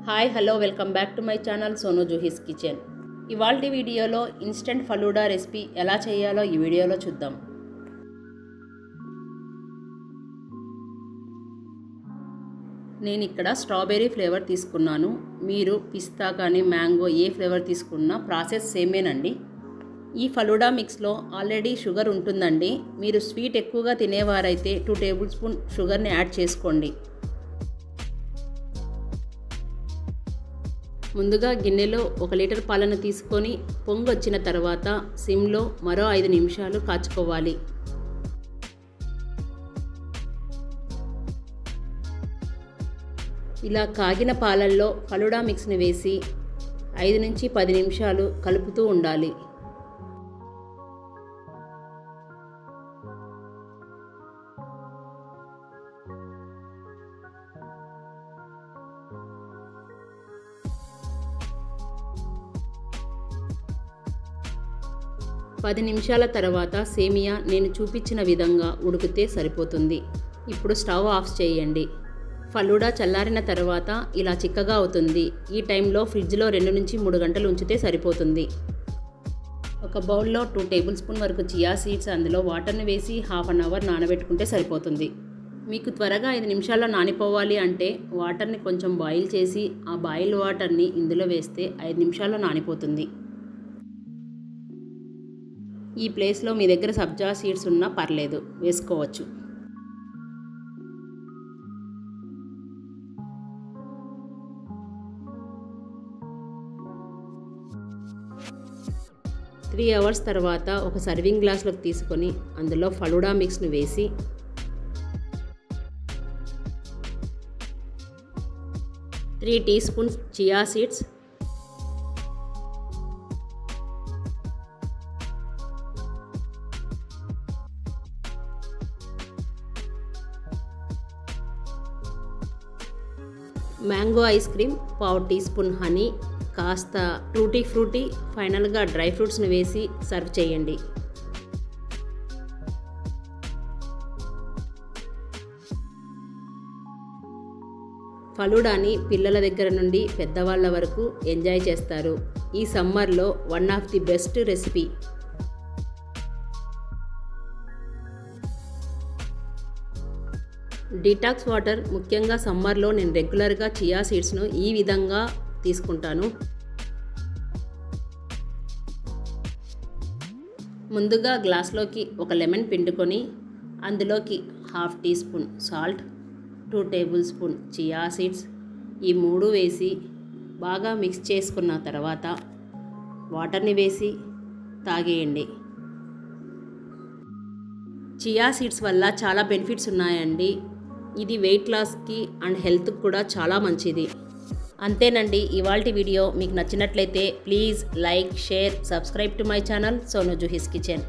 Hi hello welcome back to my channel Sonu Juhi's kitchen. ఇవాల్టి వీడియోలో instant falooda recipe ఎలా చేయాలో ఈ వీడియోలో చూద్దాం. నేను ఇక్కడ స్ట్రాబెర్రీ ఫ్లేవర్ తీసుకున్నాను. మీరు పిస్తా కానీ మ్యాంగో ఏ ఫ్లేవర్ తీసుకున్నా ప్రాసెస్ సేమేనండి. ఈ ఫలూడా మిక్స్లో ఆల్రెడీ షుగర్ ఉంటుందండి. మీరు స్వీట్ ఎక్కువగా తినేవారైతే 2 టేబుల్ స్పూన్ షుగర్ని యాడ్ చేసుకోండి. ముందుగా గిన్నెలో 1 లీటర్ పాలను తీసుకొని పొంగొచ్చిన తర్వాత సిమ్లో మరో 5 నిమిషాలు కాచుకోవాలి. ఇలా కాగిన పాలల్లో ఫలూడా మిక్స్ని వేసి 5 నుంచి 10 నిమిషాలు కలుపుతూ ఉండాలి. పది నిమిషాల తర్వాత సేమియా నేను చూపించిన విధంగా ఉడికితే సరిపోతుంది. ఇప్పుడు స్టవ్ ఆఫ్ చేయండి. ఫలూడా చల్లారిన తర్వాత ఇలా చిక్కగా అవుతుంది. ఈ టైంలో ఫ్రిడ్జ్లో 2 నుంచి 3 గంటలు ఉంచితే సరిపోతుంది. ఒక బౌల్లో 2 టేబుల్ స్పూన్ వరకు చియా సీడ్స్, అందులో వాటర్ని వేసి 1/2 అవర్ నానబెట్టుకుంటే సరిపోతుంది. మీకు త్వరగా 5 నిమిషాల్లో నానిపోవాలి అంటే వాటర్ని కొంచెం బాయిల్ చేసి ఆ బాయిల్ వాటర్ని ఇందులో వేస్తే 5 నిమిషాల్లో నానిపోతుంది. ఈ ప్లేస్లో మీ దగ్గర సబ్జా సీడ్స్ ఉన్నా పర్లేదు, వేసుకోవచ్చు. త్రీ అవర్స్ తర్వాత ఒక సర్వింగ్ గ్లాస్లోకి తీసుకొని అందులో ఫలూడా మిక్స్ను వేసి 3 teaspoons chia seeds, mango ice cream, 1/2 teaspoon honey, కాస్త టూటీ ఫ్రూటీ, ఫైనల్గా డ్రై ఫ్రూట్స్ని వేసి సర్వ్ చేయండి. ఫలూడాని పిల్లల దగ్గర నుండి పెద్దవాళ్ళ వరకు ఎంజాయ్ చేస్తారు. ఈ సమ్మర్లో one of the best recipe. Detox water, ముఖ్యంగా సమ్మర్లో నేను రెగ్యులర్గా చియా సీడ్స్ను ఈ విధంగా తీసుకుంటాను. ముందుగా గ్లాస్లోకి ఒక లెమన్ పిండుకొని అందులోకి 1/2 teaspoon salt, 2 tablespoon chia seeds, ఈ 3 వేసి బాగా మిక్స్ చేసుకున్న తర్వాత వాటర్ని వేసి తాగేయండి. చియా సీడ్స్ వల్ల చాలా బెనిఫిట్స్ ఉన్నాయండి. ఇది వెయిట్ లాస్కి అండ్ హెల్త్కి కూడా చాలా మంచిది. అంతేనండి ఇవాల్టి వీడియో. మీకు నచ్చినట్లయితే please like, share, subscribe to my channel Sonu Juhi's kitchen.